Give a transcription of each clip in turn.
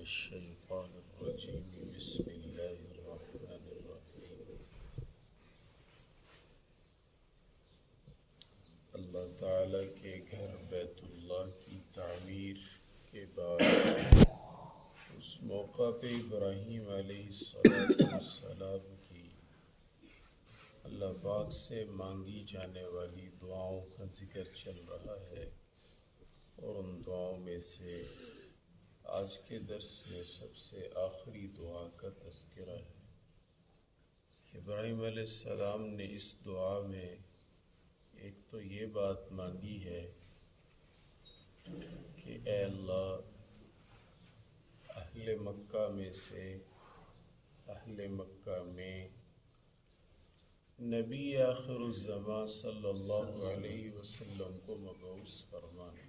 الشيطان الرجيم بسم الله الرحمن الرحيم۔ اللہ تعالیٰ کے گھر بیت اللہ کی تعمیر کے بعد اس موقع پہ ابراہیم علیہ السلام کی اللہ پاک سے مانگی جانے والی دعاؤں کا ذکر چل رہا ہے، اور ان دعاؤں میں سے آج کے درس میں سب سے آخری دعا کا تذکرہ ہے۔ ابراہیم علیہ السلام نے اس دعا میں ایک تو یہ بات مانگی ہے کہ اے اللہ، اہل مکہ میں سے اہل مکہ میں نبی آخر الزمان صلی اللہ علیہ وسلم کو مبعوث فرمانا،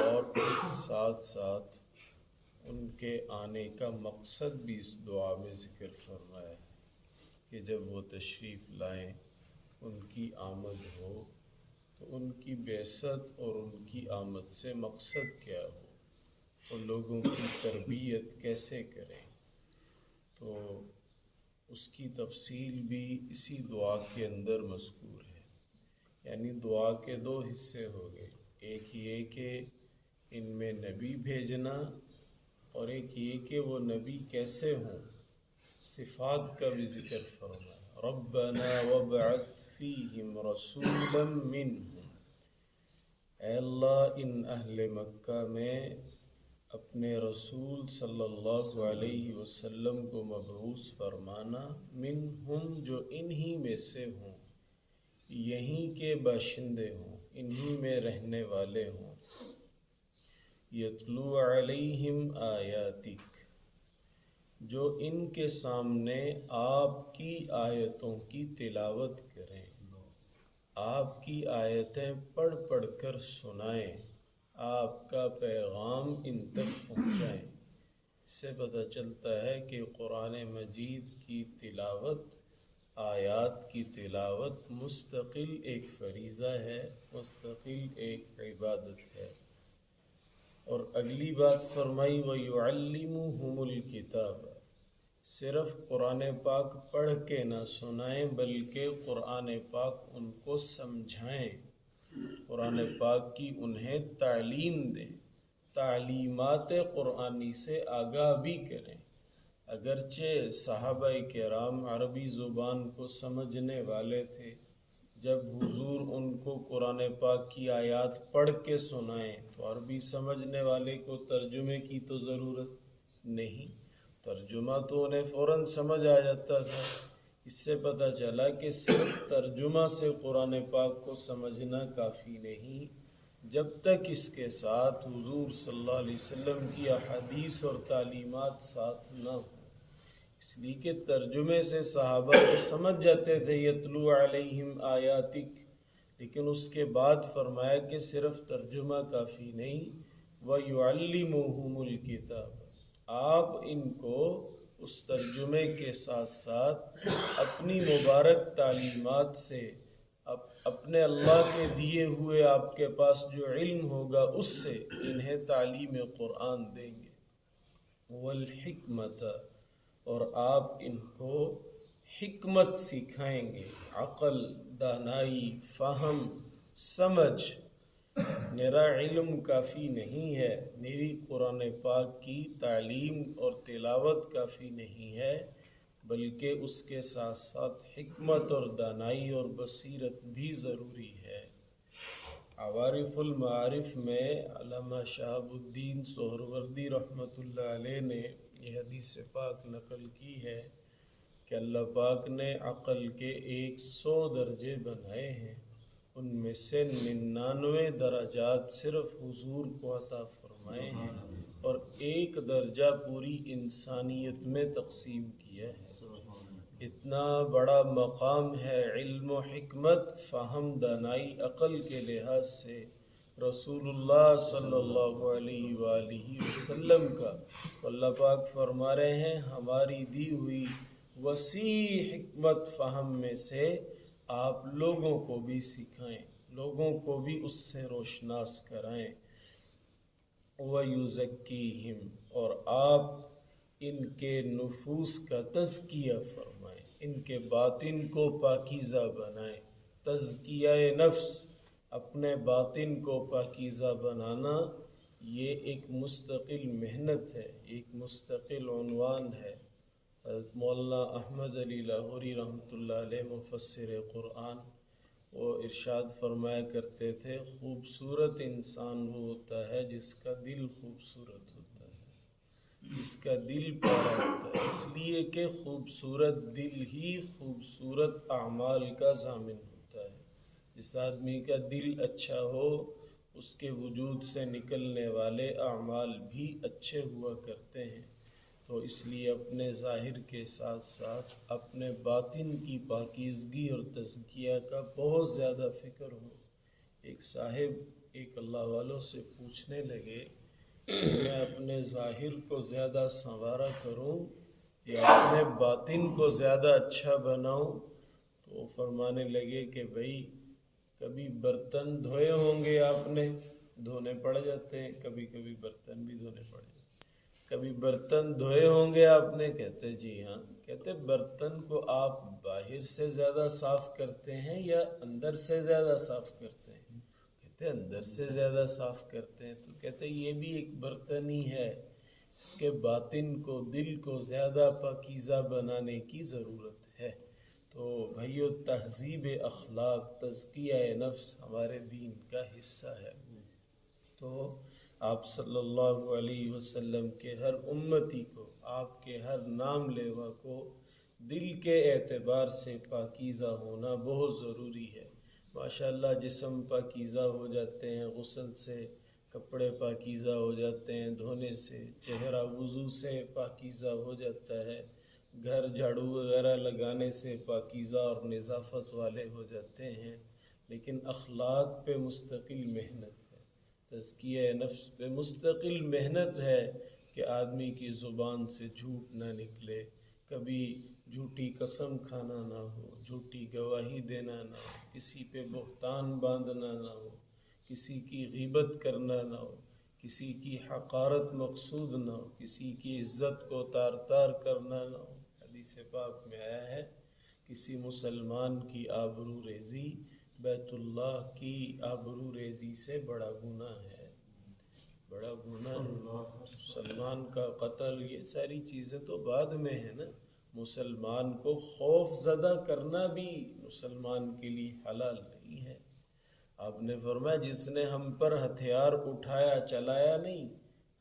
اور ساتھ ساتھ ان کے آنے کا مقصد بھی اس دعا میں ذکر فرمایا ہے کہ جب وہ تشریف لائیں، ان کی آمد ہو تو ان کی بعثت اور ان کی آمد سے مقصد کیا ہو، اور لوگوں کی تربیت کیسے کریں۔ تو اس کی تفصیل بھی اسی دعا کے اندر مذکور ہے، یعنی دعا کے دو حصے ہو گئے، ایک یہ کہ ان میں نبی بھیجنا، اور ایک یہ کہ وہ نبی کیسے ہوں، صفات کا بھی ذکر فرمایا۔ ربنا وابعث فیہم رسولا منہم، اے اللہ ان اہل مکہ میں اپنے رسول صلی اللہ علیہ وسلم کو مبعوث فرمانا، منہم جو انہی میں سے ہوں، یہیں کے باشندے ہوں، انہی میں رہنے والے ہوں۔ یتلو علیہم آیاتک، جو ان کے سامنے آپ کی آیتوں کی تلاوت کریں، آپ کی آیتیں پڑھ پڑھ کر سنائیں، آپ کا پیغام ان تک پہنچائیں۔ اس سے پتہ چلتا ہے کہ قرآن مجید کی تلاوت، آیات کی تلاوت مستقل ایک فریضہ ہے، مستقل ایک عبادت ہے۔ اور اگلی بات فرمائی وَيُعَلِّمُهُمُ الْكِتَابَ، صرف قرآن پاک پڑھ کے نہ سنائیں بلکہ قرآن پاک ان کو سمجھائیں، قرآن پاک کی انہیں تعلیم دیں، تعلیمات قرآنی سے آگاہ بھی کریں۔ اگرچہ صحابہ کرام عربی زبان کو سمجھنے والے تھے، جب حضور ان کو قرآن پاک کی آیات پڑھ کے سنائیں تو عربی سمجھنے والے کو ترجمے کی تو ضرورت نہیں، ترجمہ تو انہیں فوراً سمجھ آ جاتا تھا۔ اس سے پتہ چلا کہ صرف ترجمہ سے قرآن پاک کو سمجھنا کافی نہیں، جب تک اس کے ساتھ حضور صلی اللہ علیہ وسلم کی احادیث اور تعلیمات ساتھ نہ ہوں۔ اس لیے کہ ترجمے سے صحابہ کو سمجھ جاتے تھے یتلو علیہم آیاتک، لیکن اس کے بعد فرمایا کہ صرف ترجمہ کافی نہیں، وَيُعَلِّمُهُمُ الْكِتَابَ، آپ ان کو اس ترجمے کے ساتھ ساتھ اپنی مبارک تعلیمات سے، اپنے اللہ کے دیے ہوئے آپ کے پاس جو علم ہوگا اس سے انہیں تعلیم قرآن دیں گے۔ وَالْحِكْمَةَ، اور آپ ان کو حکمت سکھائیں گے، عقل، دانائی، فہم، سمجھ۔ نرا علم کافی نہیں ہے، نری قرآن پاک کی تعلیم اور تلاوت کافی نہیں ہے، بلکہ اس کے ساتھ ساتھ حکمت اور دانائی اور بصیرت بھی ضروری ہے۔ عوارف المعارف میں علامہ شہاب الدین سہروردی رحمۃ اللہ علیہ نے یہ حدیث پاک نقل کی ہے کہ اللہ پاک نے عقل کے 100 درجے بنائے ہیں، ان میں سے 99 درجات صرف حضور کو عطا فرمائے ہیں، اور 1 درجہ پوری انسانیت میں تقسیم کیا ہے۔ اتنا بڑا مقام ہے علم و حکمت، فہم، دانائی، عقل کے لحاظ سے رسول اللہ صلی اللہ علیہ وآلہ وسلم کا۔ اللہ پاک فرما رہے ہیں ہماری دی ہوئی وسیع حکمت فہم میں سے آپ لوگوں کو بھی سکھائیں، لوگوں کو بھی اس سے روشناس کرائیں۔ وَيُزَكِّيهِمْ، اور آپ ان کے نفوس کا تزکیہ فرمائیں، ان کے باطن کو پاکیزہ بنائیں۔ تزکیہ نفس، اپنے باطن کو پاکیزہ بنانا، یہ ایک مستقل محنت ہے، ایک مستقل عنوان ہے۔ حضرت مولانا احمد علی لاہوری رحمۃ اللہ علیہ مفسر قرآن، وہ ارشاد فرمایا کرتے تھے، خوبصورت انسان وہ ہوتا ہے جس کا دل خوبصورت ہوتا ہے، جس کا دل پیارا ہوتا ہے، اس لیے کہ خوبصورت دل ہی خوبصورت اعمال کا ضامن ہوتا ہے۔ جس آدمی کا دل اچھا ہو، اس کے وجود سے نکلنے والے اعمال بھی اچھے ہوا کرتے ہیں۔ تو اس لیے اپنے ظاہر کے ساتھ ساتھ اپنے باطن کی پاکیزگی اور تزکیہ کا بہت زیادہ فکر ہو۔ ایک صاحب ایک اللہ والوں سے پوچھنے لگے کہ میں اپنے ظاہر کو زیادہ سنوارا کروں یا اپنے باطن کو زیادہ اچھا بناؤں؟ تو وہ فرمانے لگے کہ بھائی، کبھی برتن دھوئے ہوں گے آپ نے، دھونے پڑ جاتے ہیں، کبھی کبھی برتن بھی دھونے پڑ جاتے ہیں۔ کبھی برتن دھوئے ہوں گے آپ نے؟ کہتے جی ہاں۔ کہتے برتن کو آپ باہر سے زیادہ صاف کرتے ہیں یا اندر سے زیادہ صاف کرتے ہیں؟ کہتے اندر سے زیادہ صاف کرتے ہیں۔ تو کہتے یہ بھی ایک برتن ہی ہے، اس کے باطن کو، دل کو زیادہ پاکیزہ بنانے کی ضرورت ہے۔ تو بھائیو، تہذیب اخلاق، تزکیہ نفس ہمارے دین کا حصہ ہے۔ تو آپ صلی اللہ علیہ وسلم کے ہر امتی کو، آپ کے ہر نام لیوا کو دل کے اعتبار سے پاکیزہ ہونا بہت ضروری ہے۔ ماشاءاللہ جسم پاکیزہ ہو جاتے ہیں غسل سے، کپڑے پاکیزہ ہو جاتے ہیں دھونے سے، چہرہ وضو سے پاکیزہ ہو جاتا ہے، گھر جھاڑو وغیرہ لگانے سے پاکیزہ اور نظافت والے ہو جاتے ہیں۔ لیکن اخلاق پہ مستقل محنت ہے، تزکیہ نفس پہ مستقل محنت ہے کہ آدمی کی زبان سے جھوٹ نہ نکلے، کبھی جھوٹی قسم کھانا نہ ہو، جھوٹی گواہی دینا نہ ہو، کسی پہ بہتان باندھنا نہ ہو، کسی کی غیبت کرنا نہ ہو، کسی کی حقارت مقصود نہ ہو، کسی کی عزت کو تار تار کرنا نہ ہو۔ حدیث پاک میں آیا ہے، کسی مسلمان کی آبرو ریزی بیت اللہ کی آبرو ریزی سے بڑا گناہ ہے، بڑا گناہ ہے۔ مسلمان کا قتل، یہ ساری چیزیں تو بعد میں ہے نا۔ مسلمان کو خوف زدہ کرنا بھی مسلمان کے لیے حلال نہیں ہے۔ آپ نے فرمایا جس نے ہم پر ہتھیار اٹھایا، چلایا نہیں،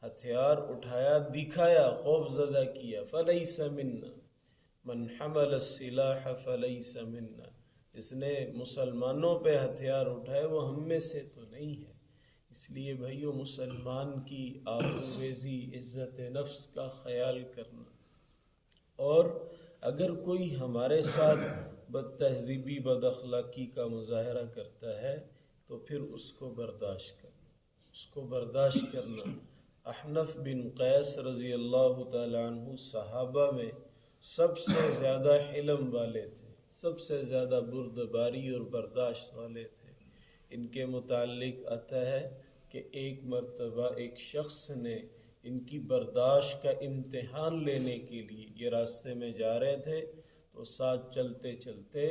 ہتھیار اٹھایا دکھایا، خوف زدہ کیا، فلیس منا، من حمل السلاح فلیس منا، جس نے مسلمانوں پہ ہتھیار اٹھائے وہ ہم میں سے تو نہیں ہے۔ اس لیے بھائیو، مسلمان کی آبروریزی، عزت نفس کا خیال کرنا، اور اگر کوئی ہمارے ساتھ بد تہذیبی، بد اخلاقی کا مظاہرہ کرتا ہے تو پھر اس کو برداشت کرنا، اس کو برداشت کرنا۔ احنف بن قیس رضی اللہ تعالیٰ عنہ صحابہ میں سب سے زیادہ حلم والے تھے، سب سے زیادہ بردباری اور برداشت والے تھے۔ ان کے متعلق آتا ہے کہ ایک مرتبہ ایک شخص نے ان کی برداشت کا امتحان لینے کے لیے یہ راستے میں جا رہے تھے، تو ساتھ چلتے چلتے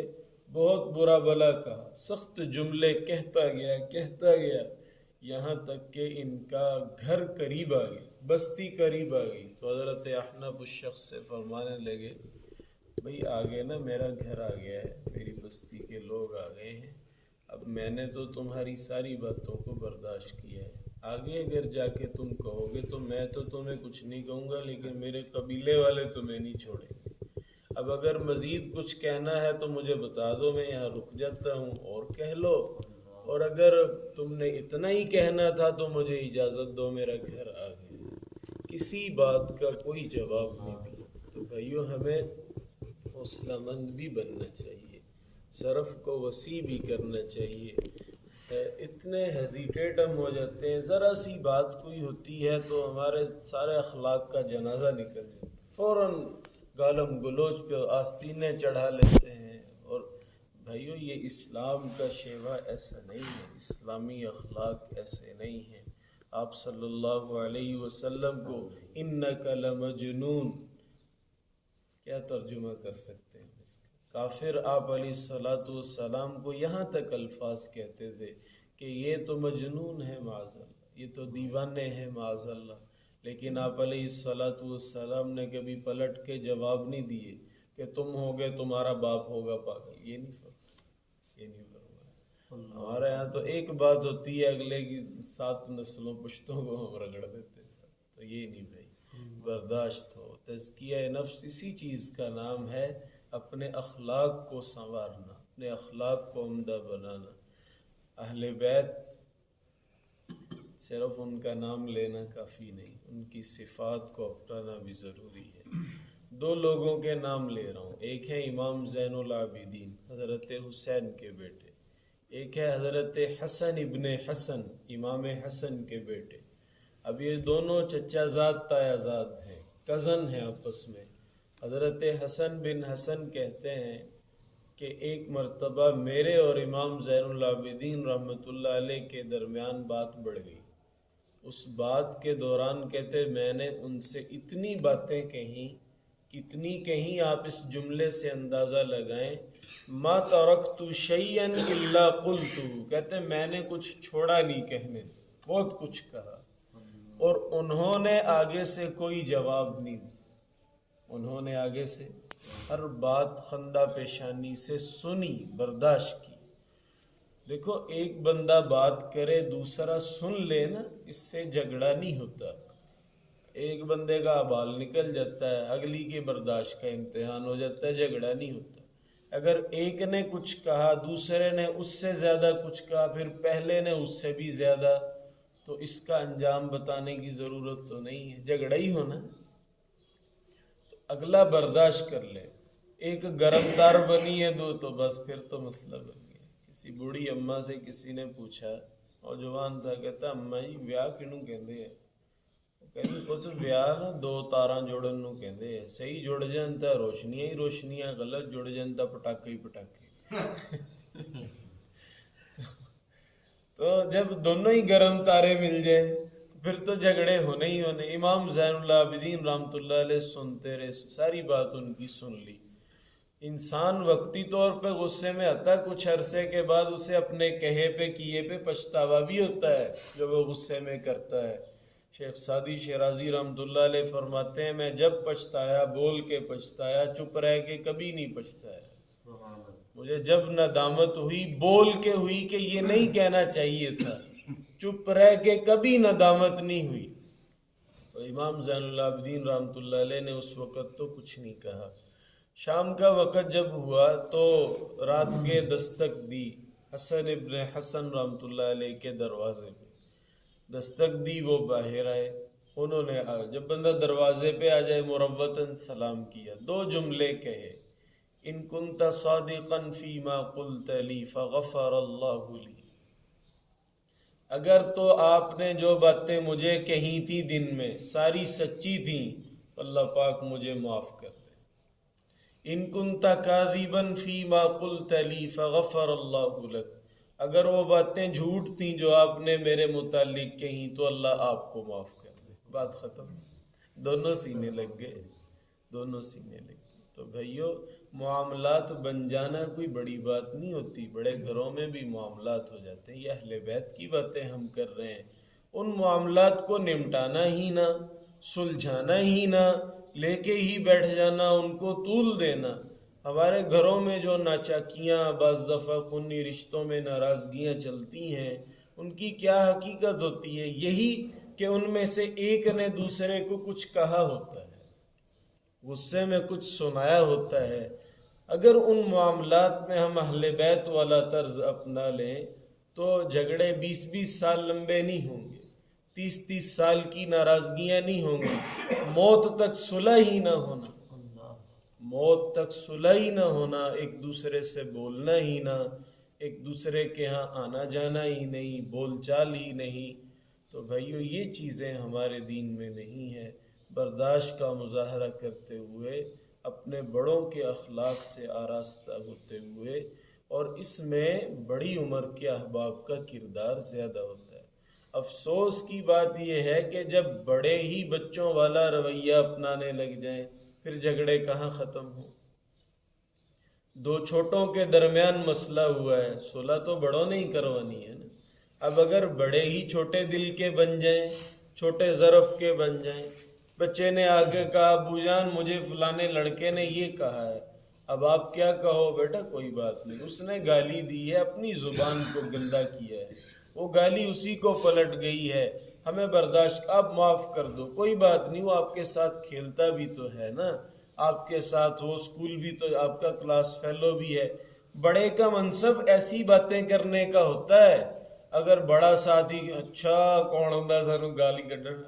بہت برا بلا کہا، سخت جملے کہتا گیا، یہاں تک کہ ان کا گھر قریب آ گئی، بستی قریب آ گئی۔ تو حضرت احنف اس شخص سے فرمانے لگے، بھئی آگے نا میرا گھر آ گیا ہے، میری بستی کے لوگ آ گئے ہیں، اب میں نے تو تمہاری ساری باتوں کو برداشت کیا ہے، آگے اگر جا کے تم کہو گے تو میں تو تمہیں کچھ نہیں کہوں گا، لیکن میرے قبیلے والے تمہیں نہیں چھوڑیں گے۔ اب اگر مزید کچھ کہنا ہے تو مجھے بتا دو، میں یہاں رک جاتا ہوں اور کہہ لو، اور اگر تم نے اتنا ہی کہنا تھا تو مجھے اجازت دو، میرا گھر آ گیا۔ کسی بات کا کوئی جواب نہیں دیا۔ تو بھائیو، ہمیں حوصلہ مند بھی بننا چاہیے، صرف کو وسیع بھی کرنا چاہیے۔ اتنے ہیزیٹیٹ ہم ہو جاتے ہیں، ذرا سی بات کوئی ہوتی ہے تو ہمارے سارے اخلاق کا جنازہ نکل جاتا ہے، فوراً گالم گلوچ پہ آستینیں چڑھا لیتے ہیں۔ اور بھائیو، یہ اسلام کا شیوا ایسا نہیں ہے، اسلامی اخلاق ایسے نہیں ہیں۔ آپ صلی اللہ علیہ وسلم کو انک لمجنون کیا ترجمہ کر سکتے ہیں اس کا؟ کافر آپ علیہ السلام کو یہاں تک الفاظ کہتے تھے کہ یہ تو مجنون ہے معاذ اللہ، یہ تو دیوانے ہیں معاذ اللہ، لیکن آپ علیہ السلام نے کبھی پلٹ کے جواب نہیں دیے کہ تم ہوگے تمہارا باپ ہوگا پاگل، یہ نہیں فرمایا۔ ہمارے یہاں تو ایک بات ہوتی ہے، اگلے کی 7 نسلوں پشتوں کو ہم رگڑ دیتے ہیں، تو یہ نہیں بھائی، برداشت ہو۔ تزکیہ نفس اسی چیز کا نام ہے، اپنے اخلاق کو سنوارنا، اپنے اخلاق کو عمدہ بنانا۔ اہل بیت صرف ان کا نام لینا کافی نہیں، ان کی صفات کو اپنانا بھی ضروری ہے۔ 2 لوگوں کے نام لے رہا ہوں، ایک ہے امام زین العابدین حضرت حسین کے بیٹے، ایک ہے حضرت حسن ابن حسن امام حسن کے بیٹے۔ اب یہ دونوں چچا زاد تایا زاد ہیں، کزن ہیں آپس میں۔ حضرت حسن بن حسن کہتے ہیں کہ ایک مرتبہ میرے اور امام زین العابدین رحمۃ اللہ علیہ کے درمیان بات بڑھ گئی۔ اس بات کے دوران کہتے میں نے ان سے اتنی باتیں کہیں، کتنی کہیں آپ اس جملے سے اندازہ لگائیں، ما ترکت شیئا الا قلت، کہتے میں نے کچھ چھوڑا نہیں کہنے سے، بہت کچھ کہا، اور انہوں نے آگے سے کوئی جواب نہیں دیا، انہوں نے آگے سے ہر بات خندہ پیشانی سے سنی، برداشت کی۔ دیکھو ایک بندہ بات کرے دوسرا سن لے نا، اس سے جھگڑا نہیں ہوتا۔ ایک بندے کا بال نکل جاتا ہے، اگلی کی برداشت کا امتحان ہو جاتا ہے، جھگڑا نہیں ہوتا۔ اگر ایک نے کچھ کہا، دوسرے نے اس سے زیادہ کچھ کہا، پھر پہلے نے اس سے بھی زیادہ، تو اس کا انجام بتانے کی ضرورت تو نہیں ہے، جھگڑا ہی ہونا۔ تو اگلا برداشت کر لے، ایک گرم دار بنی ہے 2 تو بس پھر تو مسئلہ بن گیا۔ کسی بوڑھی اماں سے کسی نے پوچھا، نوجوان تھا، کہتا اماں جی ویاہ کنوں کہندے ہیں؟ کہندی پتہ ویاہ نا 2 تاراں جوڑن نوں کہندے ہیں، صحیح جڑ جان تے روشنیاں ہی روشنیاں، غلط جڑ جان تے پٹاکے ہی پٹاکے۔ تو جب دونوں ہی گرم تارے مل جائیں پھر تو جھگڑے ہونے ہی ہونے۔ امام زین العابدین رحمۃ اللہ علیہ سنتے رہے، ساری بات ان کی سن لی۔ انسان وقتی طور پہ غصے میں آتا ہے، کچھ عرصے کے بعد اسے اپنے کہے پہ کیے پہ پچھتاوا بھی ہوتا ہے جو وہ غصے میں کرتا ہے۔ شیخ سعدی شیرازی رحمۃ اللہ علیہ فرماتے ہیں میں جب پچھتایا بول کے پچھتایا، چپ رہ کے کبھی نہیں پچھتایا۔ مجھے جب ندامت ہوئی بول کے ہوئی کہ یہ نہیں کہنا چاہیے تھا، چپ رہ کے کبھی ندامت نہیں ہوئی۔ تو امام زین العابدین رحمۃ اللہ علیہ نے اس وقت تو کچھ نہیں کہا۔ شام کا وقت جب ہوا تو رات کے دستک دی، حسن ابن حسن رحمۃ اللہ علیہ کے دروازے پہ دستک دی، وہ باہر آئے۔ انہوں نے جب بندہ دروازے پہ آ جائے مروتاً سلام کیا، 2 جملے کہے، ان کنت صادقا فیما قلت لی فغفر اللہ لی، اگر تو آپ نے جو باتیں مجھے کہی تھی دن میں ساری سچی تھیں تو اللہ پاک مجھے معاف کر دے۔ ان کنت کاذبا فیما قلت لی فغفر اللہ لک، اگر وہ باتیں جھوٹ تھیں جو آپ نے میرے متعلق کہیں تو اللہ آپ کو معاف کر دے۔ بات ختم، دونوں سینے لگ گئے، دونوں سینے لگ گئے۔ تو بھائیو معاملات بن جانا کوئی بڑی بات نہیں ہوتی، بڑے گھروں میں بھی معاملات ہو جاتے ہیں۔ یہ اہل بیت کی باتیں ہم کر رہے ہیں، ان معاملات کو نمٹانا ہی نہ، سلجھانا ہی نہ، لے کے ہی بیٹھ جانا، ان کو طول دینا۔ ہمارے گھروں میں جو ناچاکیاں، بعض دفعہ خونی رشتوں میں ناراضگیاں چلتی ہیں، ان کی کیا حقیقت ہوتی ہے؟ یہی کہ ان میں سے ایک نے دوسرے کو کچھ کہا ہوتا ہے، غصے میں کچھ سنایا ہوتا ہے۔ اگر ان معاملات میں ہم اہل بیت والا طرز اپنا لیں تو جھگڑے 20-20 سال لمبے نہیں ہوں گے، 30-30 سال کی ناراضگیاں نہیں ہوں گی، موت تک صلح ہی نہ ہونا، موت تک صلح ہی نہ ہونا، ایک دوسرے سے بولنا ہی نہ، ایک دوسرے کے ہاں آنا جانا ہی نہیں، بول چال ہی نہیں۔ تو بھائیو یہ چیزیں ہمارے دین میں نہیں ہیں۔ برداشت کا مظاہرہ کرتے ہوئے، اپنے بڑوں کے اخلاق سے آراستہ ہوتے ہوئے، اور اس میں بڑی عمر کے احباب کا کردار زیادہ ہوتا ہے۔ افسوس کی بات یہ ہے کہ جب بڑے ہی بچوں والا رویہ اپنانے لگ جائیں پھر جھگڑے کہاں ختم ہوں۔ دو چھوٹوں کے درمیان مسئلہ ہوا ہے، صلح تو بڑوں نے ہی کروانی ہے نا۔ اب اگر بڑے ہی چھوٹے دل کے بن جائیں، چھوٹے ظرف کے بن جائیں، بچے نے آگے کہا ابو جان مجھے فلانے لڑکے نے یہ کہا ہے، اب آپ کیا کہو؟ بیٹا کوئی بات نہیں، اس نے گالی دی ہے، اپنی زبان کو گندا کیا ہے، وہ گالی اسی کو پلٹ گئی ہے، ہمیں برداشت، آپ معاف کر دو، کوئی بات نہیں، وہ آپ کے ساتھ کھیلتا بھی تو ہے نا، آپ کے ساتھ وہ اسکول بھی تو آپ کا کلاس فیلو بھی ہے۔ بڑے کا منصب ایسی باتیں کرنے کا ہوتا ہے۔ اگر بڑا ساتھی اچھا کون ہوندا سانوں گالی کڈن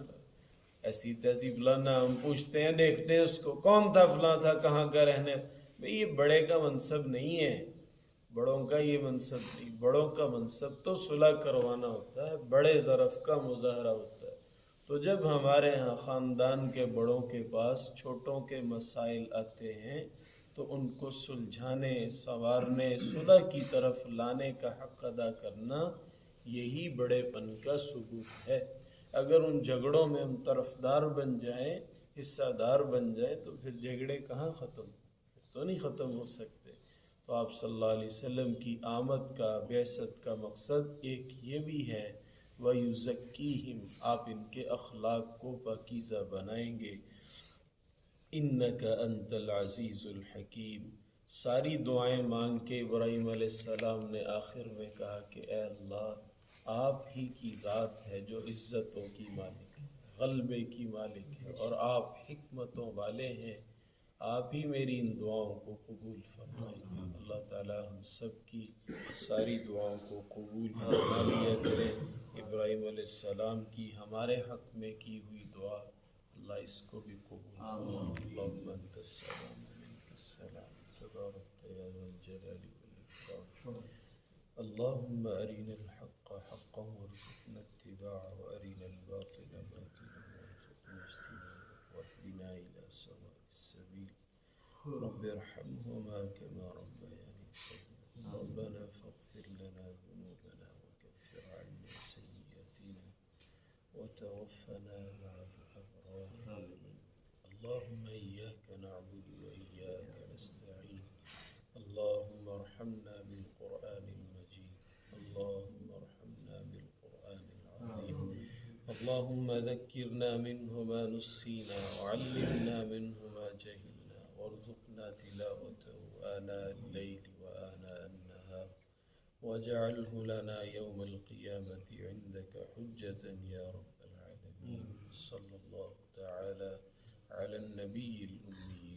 ایسی تیسی فلانا، ہم پوچھتے ہیں دیکھتے ہیں اس کو کون تھا، فلاں تھا، کہاں کا رہنے، بھئی یہ بڑے کا منصب نہیں ہے، بڑوں کا یہ منصب نہیں، بڑوں کا منصب تو صلح کروانا ہوتا ہے، بڑے ظرف کا مظاہرہ ہوتا ہے۔ تو جب ہمارے ہاں خاندان کے بڑوں کے پاس چھوٹوں کے مسائل آتے ہیں تو ان کو سلجھانے، سنوارنے، صلح کی طرف لانے کا حق ادا کرنا یہی بڑے پن کا ثبوت ہے۔ اگر ان جھگڑوں میں ہم طرفدار بن جائیں، حصہ دار بن جائیں تو پھر جھگڑے کہاں ختم، پھر تو نہیں ختم ہو سکتے۔ تو آپ صلی اللہ علیہ وسلم کی آمد کا، بعثت کا مقصد ایک یہ بھی ہے وَيُزَكِّيهِمْ، آپ ان کے اخلاق کو پاکیزہ بنائیں گے۔ اِنَّكَ أَنْتَ الْعَزِيزُ الْحَكِيمُ، ساری دعائیں مانگ کے ابراہیم علیہ السلام نے آخر میں کہا کہ اے اللہ آپ ہی کی ذات ہے جو عزتوں کی مالک ہے، غلبے کی مالک ہے، اور آپ حکمتوں والے ہیں، آپ ہی میری ان دعاؤں کو قبول فرمائیں۔ اللہ تعالی ہم سب کی ساری دعاؤں کو قبول فرما لیا کرے۔ ابراہیم علیہ السلام کی ہمارے حق میں کی ہوئی دعا اللہ اس کو بھی قبول فرمائے۔ اللہم انت السلام و منک السلام، تبارک یا ذا الجلال والاکرام۔ اللہم ارنا الحق حقا وارزقنا اتباعه، وارنا الباطل باطلا وارزقنا اجتنابه، واهدنا الى سواء السبيل، رب ارحمهما كما ربياني صغيرا، ربنا فاغفر لنا ذنوبنا وكفر عنا سيئاتنا وتوفنا مع الأبرار، اللهم إياك نعبد وإياك نستعين، اللهم ارحمنا بالقرآن المجيد، اللهم ارحمنا بالقرآن العظيم، اللهم ذكرنا منه ما نسينا وعلمنا منه ما جهلنا، وارزقنا تلاوته آناء الليل وآناء النهار، واجعله لنا يوم القيامة عندك حجة يا رب العالمين۔ صلى الله تعالى على النبي الأمي